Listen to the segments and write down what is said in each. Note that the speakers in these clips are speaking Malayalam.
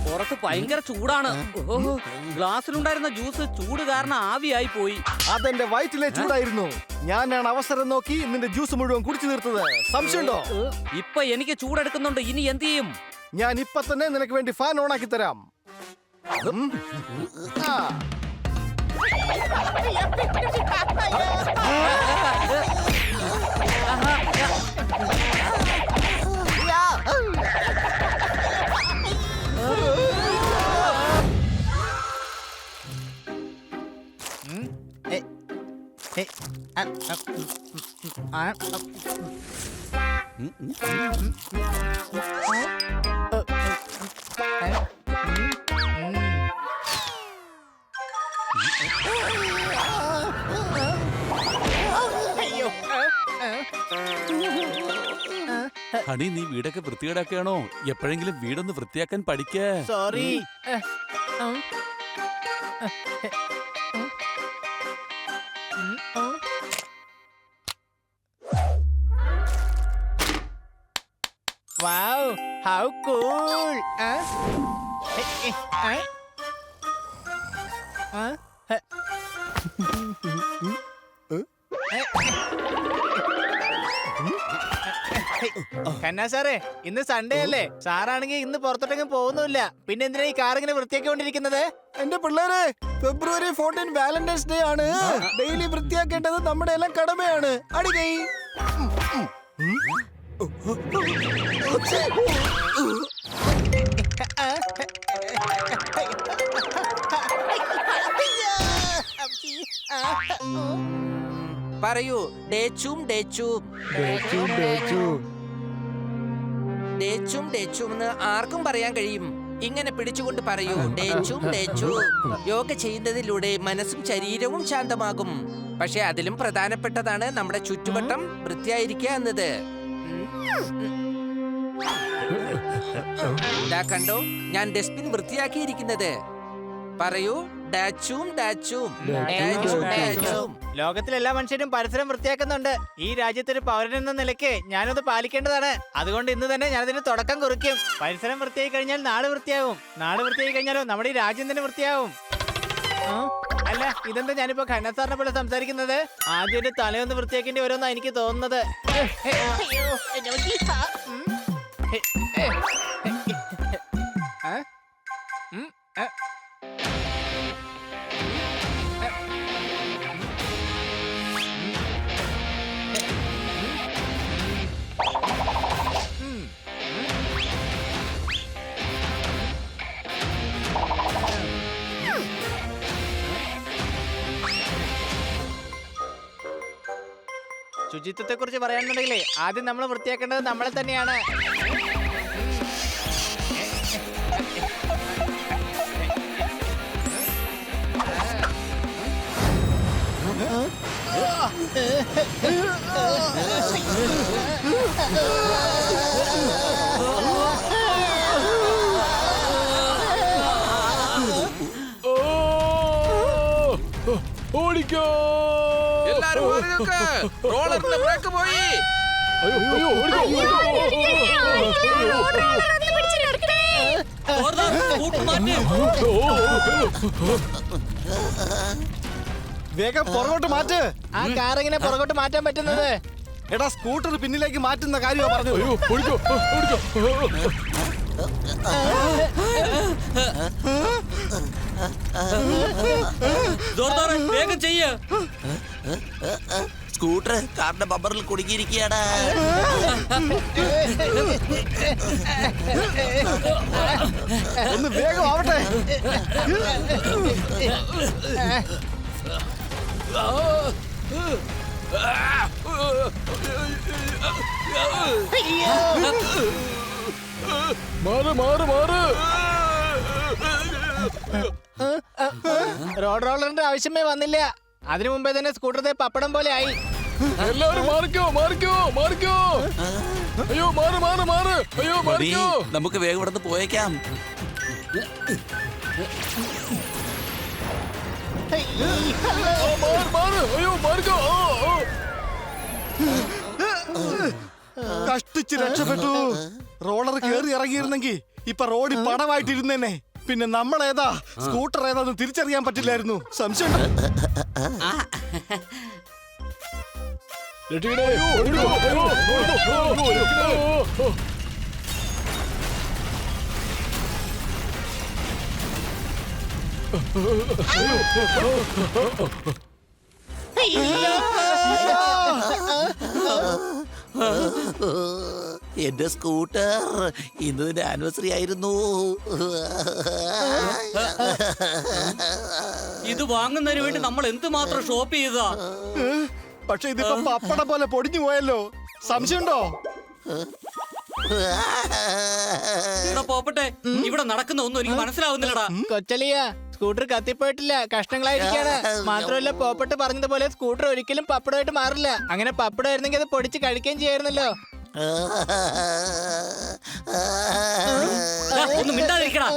പുറത്ത് ഭയങ്കര ചൂടാണ്. ഗ്ലാസ്സിലുണ്ടായിരുന്ന ജ്യൂസ് ചൂട് കാരണം ആവിയായി പോയി. അതെന്റെ വയറ്റിലെ ചൂടായിരുന്നു. ഞാനാണ് അവസരം നോക്കി നിന്റെ ജ്യൂസ് മുഴുവൻ കുടിച്ചു തീർത്തത്. സംശയമുണ്ടോ? ഇപ്പൊ എനിക്ക് ചൂടെടുക്കുന്നുണ്ട്. ഇനി എന്ത് ചെയ്യും? ഞാൻ ഇപ്പൊ തന്നെ നിനക്ക് വേണ്ടി ഫാൻ ഓൺ ആക്കി തരാം. ഹണി, നീ വീടൊക്കെ വൃത്തികേടാക്കുകയാണോ? എപ്പോഴെങ്കിലും വീടൊന്ന് വൃത്തിയാക്കാൻ പഠിക്ക. സോറി. Wow, how cool! കന്നാ സാറേ, ഇന്ന് സൺഡേ അല്ലേ? സാറാണെങ്കിൽ ഇന്ന് പുറത്തോട്ടെങ്കിലും പോകുന്നില്ല. പിന്നെ എന്തിനാ ഈ കാർ ഇങ്ങനെ വൃത്തിയാക്കിക്കൊണ്ടിരിക്കുന്നത്? എന്റെ പിള്ളേരെ, ഫെബ്രുവരി 14 വാലന്റൈൻസ് ഡേ ആണ്. ഡെയിലി വൃത്തിയാക്കേണ്ടത് നമ്മുടെ എല്ലാം കടമയാണ്. അടികൈ. പറയൂ. ഡേച്ചൂം ഡേച്ചൂം ഡേച്ചൂം ഡേച്ചൂം എന്ന് ആർക്കും പറയാൻ കഴിയും. ഇങ്ങനെ പിടിച്ചുകൊണ്ട് പറയൂ, ഡേച്ചൂം ഡേച്ചൂം. യോഗ ചെയ്യുന്നതിലൂടെ മനസ്സും ശരീരവും ശാന്തമാകും. പക്ഷെ അതിലും പ്രധാനപ്പെട്ടതാണ് നമ്മുടെ ചുറ്റുവട്ടം വൃത്തിയായിരിക്കുക എന്നത്. ഇതാ കണ്ടോ, ഞാൻ ഡസ്റ്റ്ബിൻ വൃത്തിയാക്കിയിരിക്കുന്നത്. പറയൂ, ഡാച്ചൂം ഡാച്ചൂം ഡാച്ചൂം ഡാച്ചൂം. ലോകത്തിലെല്ലാ മനുഷ്യരും പരിസരം വൃത്തിയാക്കുന്നുണ്ട്. ഈ രാജ്യത്തൊരു പൗരൻ എന്ന നിലയ്ക്ക് ഞാനത് പാലിക്കേണ്ടതാണ്. അതുകൊണ്ട് ഇന്ന് തന്നെ ഞാനതിന് തുടക്കം കുറിക്കും. പരിസരം വൃത്തിയായി കഴിഞ്ഞാൽ നാട് വൃത്തിയാവും. നാട് വൃത്തിയായി കഴിഞ്ഞാലോ നമ്മുടെ ഈ രാജ്യം തന്നെ വൃത്തിയാവും. അല്ല, ഇതെന്താ ഞാനിപ്പോ ഖന്ന സാറിനെ പോലെ സംസാരിക്കുന്നത്? ആദ്യം എന്റെ തലയൊന്ന് വൃത്തിയാക്കേണ്ടി വരുമെന്നാ എനിക്ക് തോന്നുന്നത്. ശുചിത്വത്തെ കുറിച്ച് പറയാനുണ്ടെങ്കിലേ ആദ്യം നമ്മൾ വൃത്തിയാക്കേണ്ടത് നമ്മളെ തന്നെയാണ്. ഓടിക്കോ എല്ലാരും റോളറിന്റെ ബ്രേക്ക് പോയി. വേഗം പുറകോട്ട് മാറ്റ്. ആ കാർ എങ്ങനെ പുറകോട്ട് മാറ്റാൻ പറ്റുന്നത്? എടാ, സ്കൂട്ടർ പിന്നിലേക്ക് മാറ്റുന്ന കാര്യമാണ് പറഞ്ഞത്. വേഗം ചെയ്യ. സ്കൂട്ടർ കാറിന്റെ ബമ്പറിൽ കുടുങ്ങിയിരിക്കുകയാണ്. ഒന്ന് വേഗം ആവട്ടെ. മാറ് മാറ് മാറ്. റോഡ് റോളറിന്റെ ആവശ്യമേ വന്നില്ല. അതിനു മുമ്പേ തന്നെ സ്കൂട്ടർ പപ്പടം പോലെ ആയി. എല്ലാവരും മാറിക്കോ മാറിക്കോ മാറിക്കോ. അയ്യോ മാറ് മാറ് മാറ്. അയ്യോ മതി, മാറിക്കോ. നമുക്ക് വേഗം ഇവിടെ പോയേക്കാം. മാറ് മാറ്. അയ്യോ മാറിക്കോ. കഷ്ടിച്ച് രക്ഷപ്പെട്ടു. റോളർ കേറി ഇറങ്ങിയിരുന്നെങ്കിൽ ഇപ്പൊ റോഡിൽ പടമായിട്ടിരുന്നേനെ. പിന്നെ നമ്മൾ ഏതാ സ്കൂട്ടർ ഏതാന്ന് തിരിച്ചറിയാൻ പറ്റില്ലായിരുന്നു. സംശയം രക്ഷിക്കണേ. ഓടിക്കോ. അയ്യോ, ഓടിക്കോ. രക്ഷിക്കണേ. എന്റെ സ്കൂട്ടർ ഇന്ന് നിന്റെ ആനിവേഴ്സറി ആയിരുന്നു. ഇത് വാങ്ങുന്നതിന് വേണ്ടി നമ്മൾ എന്തുമാത്രം ഷോപ്പ് ചെയ്തതാ. പക്ഷെ ഇതിപ്പോ പപ്പട പോലെ പൊടിഞ്ഞു പോയല്ലോ. സംശയമുണ്ടോ? ഇവിടെ പോപ്പട്ടെ, ഇവിടെ നടക്കുന്ന ഒന്നും എനിക്ക് മനസ്സിലാവുന്നില്ലടാ. കൊച്ചലിയ സ്കൂട്ടർ കത്തിപ്പോയിട്ടില്ല, കഷ്ണങ്ങളായിരിക്കാണ്. മാത്രമല്ല പോപ്പട്ട് പറഞ്ഞതുപോലെ സ്കൂട്ടർ ഒരിക്കലും പപ്പടമായിട്ട് മാറില്ല. അങ്ങനെ പപ്പടമായിരുന്നെങ്കിൽ അത് പൊടിച്ച് കഴിക്കുകയും ചെയ്യായിരുന്നല്ലോ. ദാ, ഒന്ന് മിണ്ടാതിരിക്കടാ.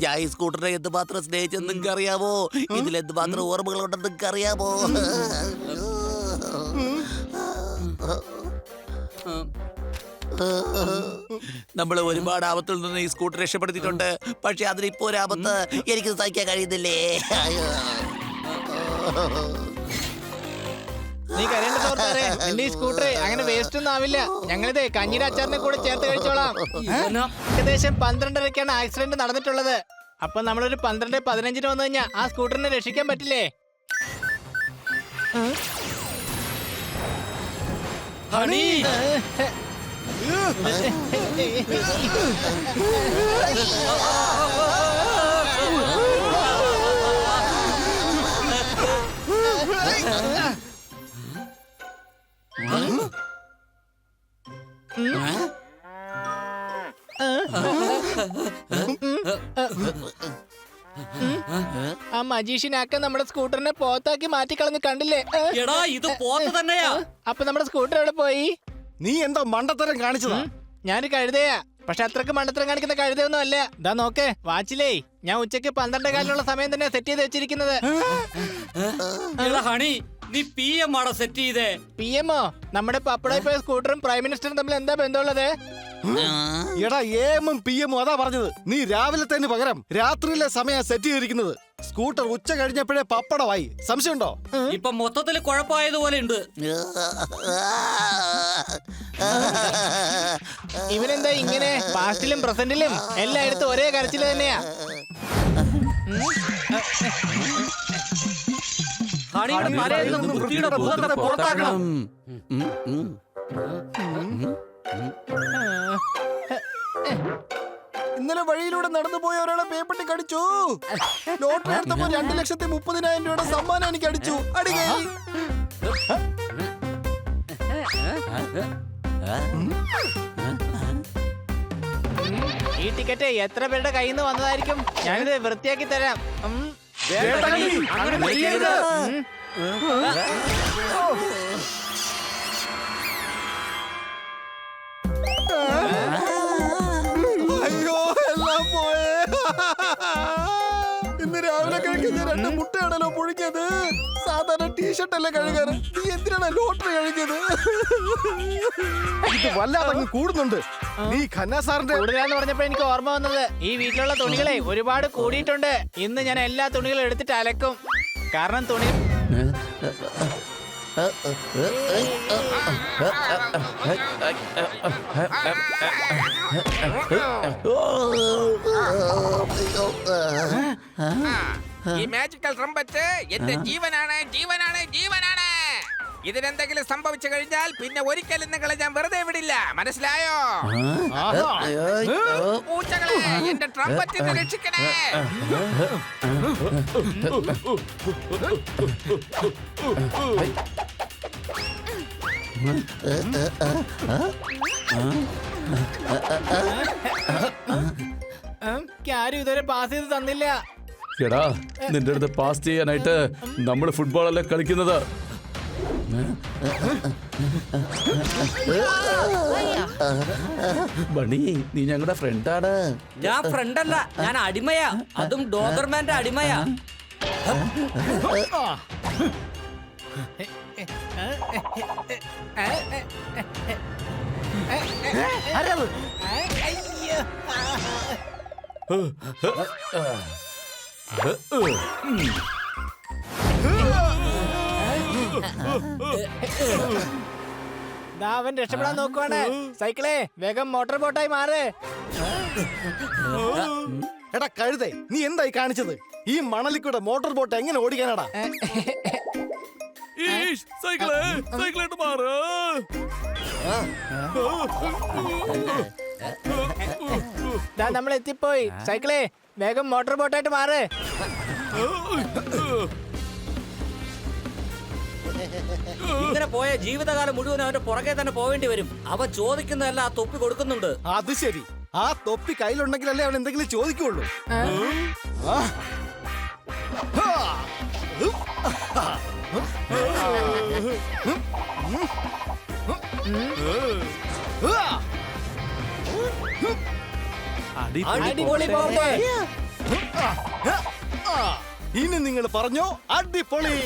ഞാൻ ഈ സ്കൂട്ടറിനെ എന്തുമാത്രം സ്നേഹിച്ചെന്ന് നിങ്ങൾക്ക് അറിയാമോ? ഇതിൽ എന്തുമാത്രം ഓർമ്മകളുണ്ടെന്ന് നിങ്ങൾക്ക് അറിയാമോ? നമ്മൾ ഒരുപാട് ആപത്തിൽ നിന്ന് ഈ സ്കൂട്ടർ രക്ഷപ്പെടുത്തിയിട്ടുണ്ട്. പക്ഷെ അതിനിപ്പോ ഒരു ആപത്ത് എനിക്ക് സഹിക്കാൻ കഴിയുന്നില്ലേ. നീ കരയേണ്ട തോർത്താറേ, നിന്റെ ഈ സ്കൂട്ടർ അങ്ങനെ വേസ്റ്റ് ഒന്നും ആവില്ല. ഞങ്ങളിത് കഞ്ഞിയുടെ അച്ചാറിനെ കൂടെ ചേർത്ത് കഴിച്ചോളാം. ഏകദേശം 12:30ക്കാണ് ആക്സിഡന്റ് നടന്നിട്ടുള്ളത്. അപ്പൊ നമ്മളൊരു 12:15 വന്നു കഴിഞ്ഞാൽ ആ സ്കൂട്ടറിനെ രക്ഷിക്കാൻ പറ്റില്ലേ? ഹണി, ആ മജീഷ്യനാക്ക നമ്മുടെ സ്കൂട്ടറിനെ പോത്താക്കി മാറ്റിക്കളഞ്ഞ് കണ്ടില്ലേ? എടാ ഇത് പോത്ത് തന്നെയാ. അപ്പൊ നമ്മുടെ സ്കൂട്ടർ എവിടെ പോയി? നീ എന്തോ മണ്ടത്തരം കാണിച്ചതാ. ഞാനൊരു കഴുതയാ, പക്ഷെ അത്രക്ക് മണ്ടത്തരം കാണിക്കുന്ന കഴുതയൊന്നും അല്ല. ദാ നോക്കേ വാച്ചിലേ, ഞാൻ ഉച്ചക്ക് 12:15 സമയം തന്നെ സെറ്റ് ചെയ്ത് വെച്ചിരിക്കുന്നത്. എടാ ഹണി, നീ PM ആടാ സെറ്റ് ചെയ്തേ. PM-ഓ? നമ്മുടെ പപ്പടായി പോയ സ്കൂട്ടറും പ്രൈം മിനിസ്റ്ററും തമ്മിൽ എന്താ ബന്ധമുള്ളത്? എടാ AM-ഉം PM-ഉം അതാ പറഞ്ഞത്. നീ രാവിലെ തന്നെ പകരം രാത്രിയിലെ സമയം സെറ്റ് ചെയ്തിരിക്കുന്നത്. സ്കൂട്ടർ ഉച്ച കഴിഞ്ഞപ്പോഴേ പപ്പടമായി. സംശയമുണ്ടോ? ഇപ്പൊ മൊത്തത്തിൽ കുഴപ്പമായതുപോലെ ഉണ്ട്. ഇവനെന്താ ഇങ്ങനെ? പാസ്റ്റിലും പ്രസന്റിലും എല്ലായിടത്തും ഒരേ കരച്ചില് തന്നെയാ. ഹണിയുടെ തലയിൽ നിന്ന് വൃത്തിയുടെ ഭൂതത്തെ പുറത്താക്കണം. ഇന്നലെ വഴിയിലൂടെ നടന്നു പോയ ഒരാളെ പേപ്പട്ടി കടിച്ചു. ലോട്ടറി എടുത്തപ്പോ 2,30,000 രൂപയുടെ സമ്മാനം എനിക്ക് അടിച്ചു. അടികൈ. ഈ ടിക്കറ്റ് എത്ര പേരുടെ കയ്യിൽ നിന്ന് വന്നതായിരിക്കും? ഞാനിത് വൃത്തിയാക്കി തരാം. അങ്ങനെ ചെയ്യരുത്. അയ്യോ, എല്ലാം പോയേ. ഇന്ന് രാവിലെ കഴിക്കുന്ന 2 മുട്ടയാണല്ലോ പുഴുങ്ങിയത്. സാധാരണ ടീഷർട്ട് അല്ലേ കഴുകാറ്. നീ എന്തിനാണ് ലോട്ടറി കഴുകിയത്? ഇത് വല്ലാതെ കൂടുന്നുണ്ട്. നീ ഖന്ന സാറിന്റെ കൂടുതലാന്ന് പറഞ്ഞപ്പോ എനിക്ക് ഓർമ്മ വന്നത്, ഈ വീട്ടിലുള്ള തുണികളെ ഒരുപാട് കൂടിയിട്ടുണ്ട്. ഇന്ന് ഞാൻ എല്ലാ തുണികളും എടുത്തിട്ട് അലക്കും. കാരണം തുണി ഈ മാജിക്കൽ ട്രംപറ്റ് എന്റെ ജീവനാണ് ജീവനാണ് ജീവനാണ്. ഇതിനെന്തെങ്കിലും സംഭവിച്ചു കഴിഞ്ഞാൽ പിന്നെ ഒരിക്കലും നിങ്ങളെ ഞാൻ വെറുതെ വിടില്ല. മനസ്സിലായോ? പൂച്ചകളെ എന്റെ ട്രംപറ്റിനെ രക്ഷിക്കണേ. ആരും ഇതുവരെ പാസ് ചെയ്ത് തന്നില്ല. എടാ നിന്റെ അടുത്ത് പാസ് ചെയ്യാനായിട്ട് നമ്മൾ ഫുട്ബോൾ അല്ലേ കളിക്കുന്നത്. ബണി നീ ഞങ്ങളുടെ ഫ്രണ്ടാണ്. ഞാൻ ഫ്രണ്ടല്ല, ഞാൻ അടിമയാ. അതും ഡോഗർമാന്റെ അടിമയാ. അവൻ രക്ഷപ്പെടാൻ നോക്കുവാണ്. സൈക്കിളെ വേഗം മോട്ടോർ ബോട്ടായി മാറ്. എടാ കഴുതേ, നീ എന്തായി കാണിച്ചത്? ഈ മണലിക്കൂടെ മോട്ടോർ ബോട്ട് എങ്ങനെ ഓടിക്കാനാടാ? നമ്മൾ എത്തിപ്പോയി. സൈക്കിളെ വേഗം മോട്ടോർ ബോട്ടായിട്ട് മാറ്. ഇങ്ങനെ പോയ ജീവിതകാലം മുഴുവൻ അവന്റെ പുറകെ തന്നെ പോവേണ്ടി വരും. അവ ചോദിക്കുന്നതല്ല ആ തൊപ്പി കൊടുക്കുന്നുണ്ട്. അത് ശരി, ആ തൊപ്പി കയ്യിലുണ്ടെങ്കിലല്ലേ അവൻ എന്തെങ്കിലും ചോദിക്കുള്ളൂ. അടിപൊളി ബോംബ്. ഇനി നിങ്ങൾ പറഞ്ഞോ അടിപൊളി.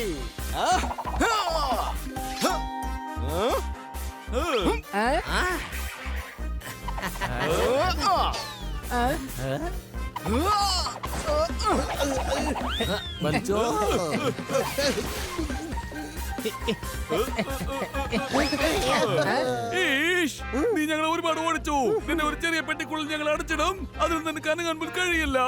നീ ഞങ്ങളെ ഒരുപാട് ഓടിച്ചു. നിന്നെ ഒരു ചെറിയ പെട്ടിക്കുള്ളിൽ ഞങ്ങൾ അടച്ചിടും. അതിൽ നിന്ന് കനകാൻ കഴിയില്ല.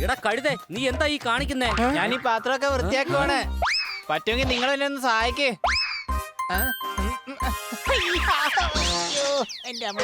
എടാ കഴുതേ, നീ എന്താ ഈ കാണിക്കുന്നേ? ഞാൻ ഈ പാത്രമൊക്കെ വൃത്തിയാക്കുവാണ്. പറ്റുമെങ്കിൽ നിങ്ങൾ എന്നെ ഒന്ന് സഹായിക്കേ. എന്റെ അമ്മ.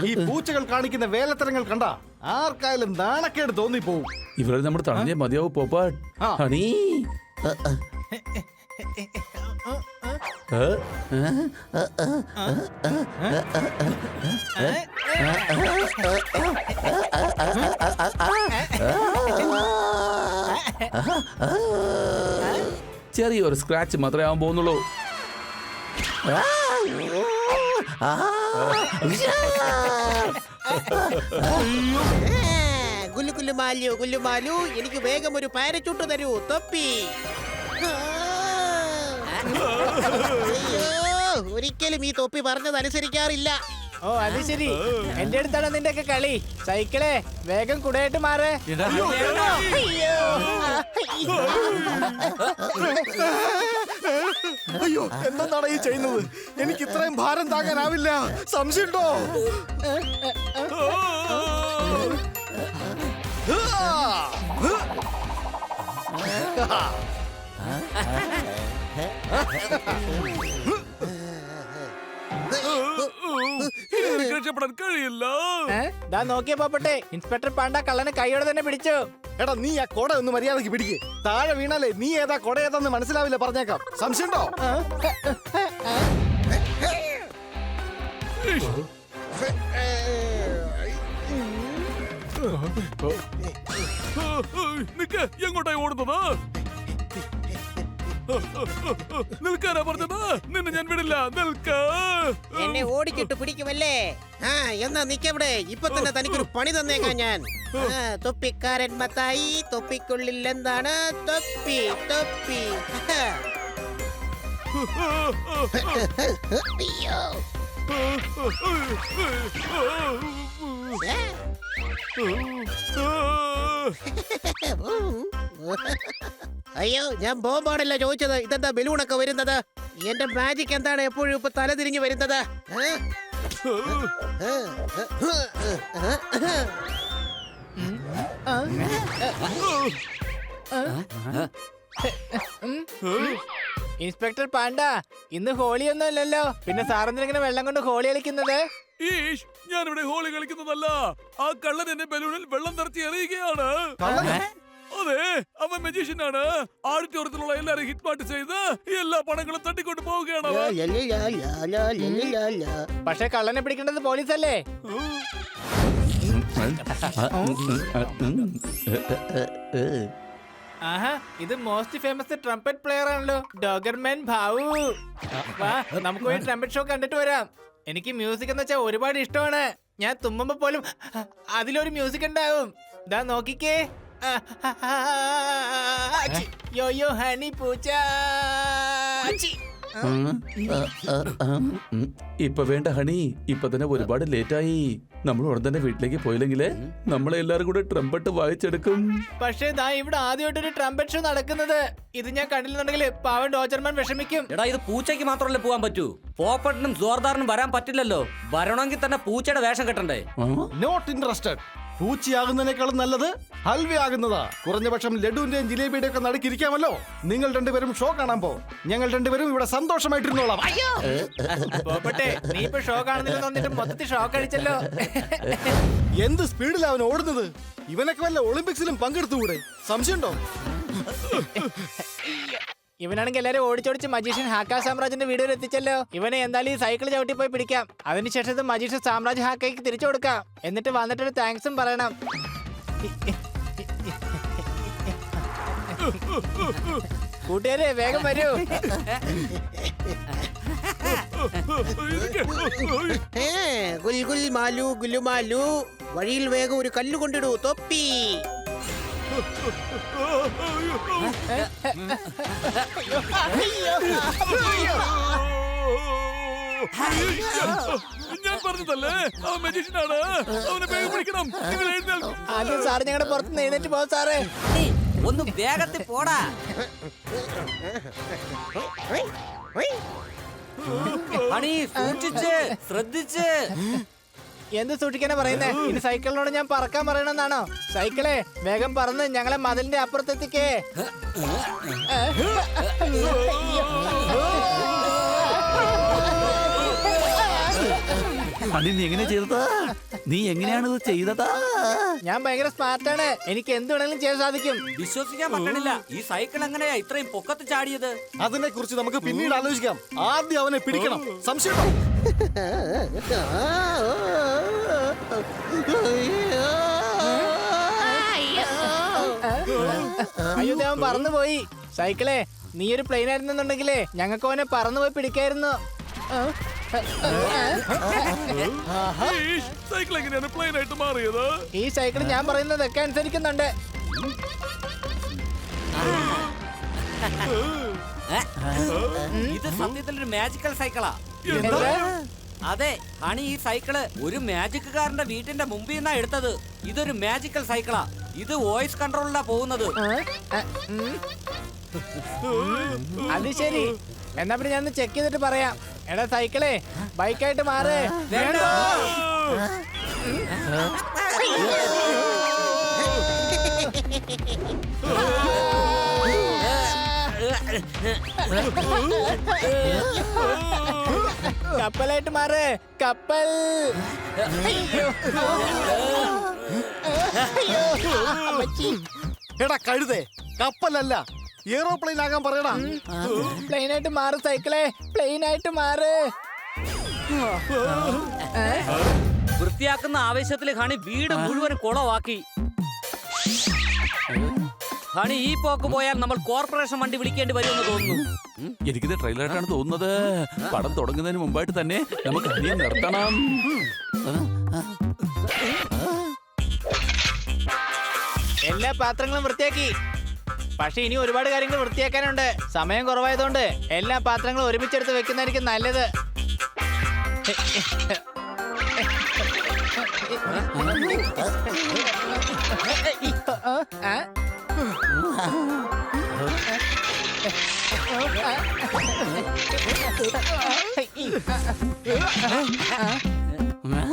ഈ പൂച്ചകൾ കാണിക്കുന്ന വേലത്തരങ്ങൾ കണ്ട ആർക്കായാലും നാണക്കേട് തോന്നിപ്പോവും. ഇവരെ നമ്മൾ തടഞ്ഞേ മതിയാവൂ പോപ്പാ. ഹണി ചെറിയൊരു സ്ക്രാച്ച് മാത്രമേ ആവാൻ പോകുന്നുള്ളൂ. ഗുല്ലുമാലു ഗുല്ലുമാലു, എനിക്ക് വേഗം ഒരു പാരച്ചൂട്ട് തരൂ. തൊപ്പി. ഒരിക്കലും ഈ തൊപ്പി പറഞ്ഞതനുസരിക്കാറില്ല. ഓ അത് ശരി, എന്റെ അടുത്താണ് നിന്റെ ഒക്കെ കളി. സൈക്കിളെ വേഗം കുടയായിട്ട് മാറ്. അയ്യോ, എന്താണ് ഈ ചെയ്യുന്നത്? എനിക്ക് ഇത്രയും ഭാരം താങ്ങാനാവില്ല. സംശയമുണ്ടോ? എനിക്ക് രക്ഷപ്പെടാൻ കഴിയില്ല. ദാ നോക്കിയ പോപ്പട്ടെ, ഇൻസ്പെക്ടർ പാണ്ട കള്ളനെ കൈയോടെ തന്നെ പിടിച്ചു. എടാ നീ ആ കൊട ഒന്ന് മര്യാദക്ക് പിടിക്ക്. താഴെ വീണാലേ നീ ഏതാ കൊട ഏതാന്ന് മനസ്സിലാവില്ല, പറഞ്ഞേക്കാം. സംശയമുണ്ടോ? നിക്ക്, എങ്ങോട്ടായി ഓടുന്നത്? നിൽക്കാനാ പറഞ്ഞത്? നിന്നെ ഞാൻ വിടില്ല. നിൽക്ക. എന്നെ ഓടിച്ചിട്ട് പിടിക്കുമല്ലേ? ആ എന്നാ നിക്കവിടെ. ഇപ്പൊ തന്നെ തനിക്കൊരു പണി തന്നേക്കാം ഞാൻ. തൊപ്പിക്കാരൻ മത്തായി, തൊപ്പിക്കുള്ളിൽ എന്താണ്? തൊപ്പി തൊപ്പി. അയ്യോ. അയ്യോ, ഞാൻ ബോംബാണല്ലോ ചോദിച്ചത്. ഇതെന്താ ബലൂണൊക്കെ വരുന്നത്? എന്റെ മാജിക് എന്താണ് എപ്പോഴും ഇപ്പൊ തല തിരിഞ്ഞു വരുന്നത്? ഇൻസ്പെക്ടർ പാണ്ട, ഇന്ന് ഹോളിയൊന്നും ഇല്ലല്ലോ, പിന്നെ സാറെന്തിനെ വെള്ളം കൊണ്ട് ഹോളി കളിക്കുന്നത്? ഈഷ്, ഞാനിവിടെ ഹോളി കളിക്കുന്നതല്ല. ആ കള്ളൻ എന്നെ ബലൂണിൽ വെള്ളം നിറച്ച് എറിയുകയാണ്. അതെ, അവൻ മജീഷ്യനാണ്. ഓഡിറ്റോറിയത്തിലുള്ള എല്ലാരും ഹിറ്റ് പാട്ട് ചെയ്ത് എല്ലാ പണങ്ങളും തട്ടിക്കൊണ്ട് പോവുകയാണ് അവൻ. പക്ഷെ കള്ളനെ പിടിക്കേണ്ടത് പോലീസല്ലേ? ആഹാ, ഇത് മോസ്റ്റ് ഫേമസ് ട്രംപറ്റ് പ്ലെയർ ആണല്ലോ, ഡോഗർമാൻ ഭാവു. വാ, നമുക്ക് പോയി ട്രംപറ്റ് ഷോ കണ്ടിട്ട് വരാം. എനിക്ക് മ്യൂസിക് എന്ന് വെച്ചാൽ ഒരുപാട് ഇഷ്ടമാണ്. ഞാൻ തുമ്മുമ്പോ പോലും അതിലൊരു മ്യൂസിക് ഉണ്ടാവും. ദാ നോക്കിക്കേ. യോ യോ ഹണി പൂച്ച. ഇപ്പൊ വേണ്ട ഹണി, ഇപ്പൊ തന്നെ ഒരുപാട് ലേറ്റ് ആയി. നമ്മൾ ഉടൻ തന്നെ വീട്ടിലേക്ക് പോയില്ലെങ്കിലേ നമ്മളെ എല്ലാരും കൂടെ ട്രംപറ്റ് വായിച്ചെടുക്കും. പക്ഷേ ദാ ഇവിടെ ആദ്യമായിട്ടൊരു ട്രംപറ്റ് ഷോ നടക്കുന്നത്. ഇത് ഞാൻ കണ്ടില്ലെന്നുണ്ടെങ്കിൽ പാവൻ ഡോജർമാൻ വിഷമിക്കും. എടാ, ഇത് പൂച്ചയ്ക്ക് മാത്രമല്ലേ പോവാൻ പറ്റൂ? പോപ്പട്ടിനും ജോർദാറിനും വരാൻ പറ്റില്ലല്ലോ. വരണമെങ്കിൽ തന്നെ പൂച്ചയുടെ വേഷം കെട്ടണ്ടേ? Not interested. പൂച്ചയാകുന്നതിനേക്കാളും നല്ലത് ഹൽവയാകുന്നതാ. കുറഞ്ഞ പക്ഷം ലഡുവിന്റെയും ജിലേബിയുടെ ഒക്കെ നടുക്കിരിക്കാമല്ലോ. നിങ്ങൾ രണ്ടുപേരും ഷോ കാണാൻ പോ. ഞങ്ങൾ രണ്ടുപേരും ഇവിടെ സന്തോഷമായിട്ടിരുന്നോളാം. പോപ്പട്ടെ, നീ ഇപ്പൊ ഷോ കാണുന്നില്ലെന്ന് പറഞ്ഞിട്ട് മൊത്തത്തിൽ ഷോക്ക് അടിച്ചല്ലോ. എന്ത് സ്പീഡിലാണ് അവൻ ഓടുന്നത്! ഇവനൊക്കെ വല്ല ഒളിമ്പിക്സിലും പങ്കെടുത്തുകൂടെ? സംശയമുണ്ടോ? ഇവനാണെങ്കിൽ എല്ലാരും ഓടിച്ചോടിച്ച് മജീഷ്യൻ ഹാക്ക സാമ്രാജിന്റെ വീഡിയോയിൽ എത്തിച്ചല്ലോ. ഇവനെ എന്തായാലും ഈ സൈക്കിൾ ചവിട്ടി പോയി പിടിക്കാം. അതിനുശേഷം ഇത് മജീഷ്യൻ സാമ്രാജ് ഹാക്കയ്ക്ക് തിരിച്ചു കൊടുക്കാം. എന്നിട്ട് വന്നിട്ടൊരു താങ്ക്സും പറയണം. കൂട്ടുകാരെ വേഗം വരൂ. ഗുൽഗുൽ മാലു ഗുലുമാലു, വഴിയിൽ വേഗം ഒരു കല്ല് കൊണ്ടിടൂ തൊപ്പി. ഞാൻ പറഞ്ഞതല്ലേ, അവൻ മജീഷ്യനാണ്. അവനെ വേഗം പിടിക്കണം. നിങ്ങൾ എഴുന്നേൽക്കും. ആദ്യം സാറ് ഞങ്ങളുടെ പുറത്ത് എഴുന്നേറ്റ് പോകും സാറേ. ഒന്ന് വേഗത്തിൽ പോടാ. ഹണി, സൂക്ഷിച്ച് ശ്രദ്ധിച്ച്. എന്ത് സൂക്ഷിക്കാനാ പറയുന്നേ? ഇനി സൈക്കിളിനോട് ഞാൻ പറക്കാൻ പറയണെന്നാണോ? സൈക്കിളെ വേഗം പറന്ന് ഞങ്ങളെ മതിലിന്റെ അപ്പുറത്തെത്തിക്കേ. ഹണി, നീ എങ്ങനെ ചെയ്തതാ? നീ എങ്ങനെയാണ് ഇത് ചെയ്തതാ? ഞാൻ ഭയങ്കര സ്മാർട്ടാണ്. എനിക്ക് എന്ത് വേണമെങ്കിലും ചെയ്യാൻ സാധിക്കും. വിശ്വസിക്കാൻ പറ്റണില്ല. ഈ സൈക്കിൾ എങ്ങനെയാ ഇത്രയും പൊക്കത്ത് ചാടിയത്? അതിനെ കുറിച്ച് നമുക്ക് പിന്നീട് ആലോചിക്കാം. ആദ്യം അവനെ പിടിക്കണം. സംശയമുണ്ടോ? അയ്യോ, ദേവൻ പറന്നുപോയി. സൈക്കിളെ, നീ ഒരു പ്ലെയിൻ ആയിരുന്നുണ്ടെങ്കിലേ ഞങ്ങൾക്ക് അവനെ പറന്നുപോയി പിടിക്കായിരുന്നു. ഈഷ്, സൈക്കിൾ എങ്ങനെയാണ് പ്ലെയിൻ ആയിട്ട് മാറിയത്? ഈ സൈക്കിൾ ഞാൻ പറയുന്നതൊക്കെ അനുസരിക്കുന്നുണ്ട്. ഇത് സത്യത്തിൽ ഒരു മാജിക്കൽ സൈക്കിളാ. എന്താ? അതെ ഹണി, ഈ സൈക്കിള് ഒരു മാജിക്കുകാരന്റെ വീട്ടിന്റെ മുമ്പിൽ നിന്നാ എടുത്തത്. ഇതൊരു മാജിക്കൽ സൈക്കിളാ. ഇത് വോയിസ് കൺട്രോളിലാ പോകുന്നത്. അത് ശരി. എന്നാ പിന്നെ ഞാൻ ചെക്ക് ചെയ്തിട്ട് പറയാം. എടാ സൈക്കിളെ, ബൈക്കായിട്ട് മാറ്. വേണ്ട. കപ്പലായിട്ട് മാറ് കപ്പൽ. അയ്യോ. അയ്യോ. അമ്മച്ചി. എടാ കഴുതേ, കപ്പലല്ല എയറോപ്ലെയിൻ ആകാൻ പറയടാ. പ്ലെയിനായിട്ട് മാറ് സൈക്കിളെ, പ്ലെയിനായിട്ട് മാറ്. വൃത്തിയാക്കുന്ന ആവേശത്തിൽ ഹണി വീട് മുഴുവൻ കുളമാക്കി. ഹണി ഈ പോക്ക് പോയാൽ നമ്മൾ കോർപ്പറേഷൻ വണ്ടി വിളിക്കേണ്ടി വരുമെന്ന് തോന്നുന്നു. എനിക്കിത് ട്രെയിലറായിട്ടാണ് തോന്നുന്നത്. പടം തുടങ്ങുന്നതിന് മുമ്പായിട്ട് തന്നെ നമുക്ക് ഹണിയെ നിർത്തണം. എല്ലാ പാത്രങ്ങളും വൃത്തിയാക്കി. പക്ഷെ ഇനി ഒരുപാട് കാര്യങ്ങൾ വൃത്തിയാക്കാനുണ്ട്. സമയം കുറവായതുകൊണ്ട് എല്ലാ പാത്രങ്ങളും ഒരുമിച്ചെടുത്ത് വെക്കുന്നതായിരിക്കും നല്ലത്.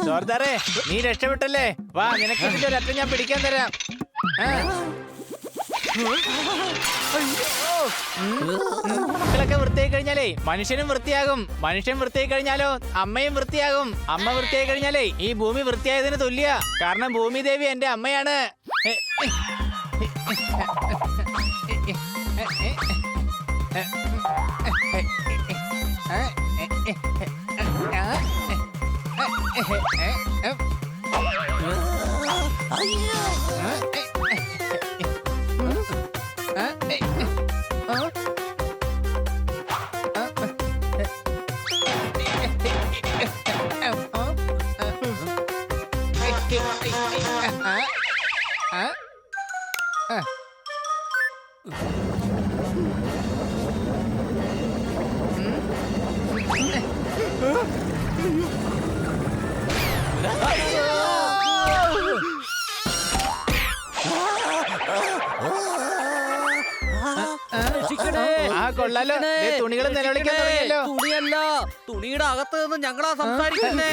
ജോർദാറേ, നീ രക്ഷപ്പെട്ടല്ലേ? വാ, നിനക്ക് ഇതിന്റെ ഒരറ്റം ഞാൻ പിടിക്കാൻ തരാം. മക്കളൊക്കെ വൃത്തിയായി കഴിഞ്ഞാലേ മനുഷ്യനും വൃത്തിയാകും. മനുഷ്യൻ വൃത്തിയായി കഴിഞ്ഞാലോ അമ്മയും വൃത്തിയാകും. അമ്മ വൃത്തിയായി കഴിഞ്ഞാലേ ഈ ഭൂമി വൃത്തിയായതിന് തുല്യ. കാരണം ഭൂമി ദേവി എന്റെ അമ്മയാണ്. കൊള്ളാലോ, തുണികൾ നിലവിളിക്കാൻ തുടങ്ങിയല്ലോ. തുണിയല്ല, തുണിയുടെ അകത്ത് നിന്ന് ഞങ്ങളാ സംസാരിക്കുന്നേ.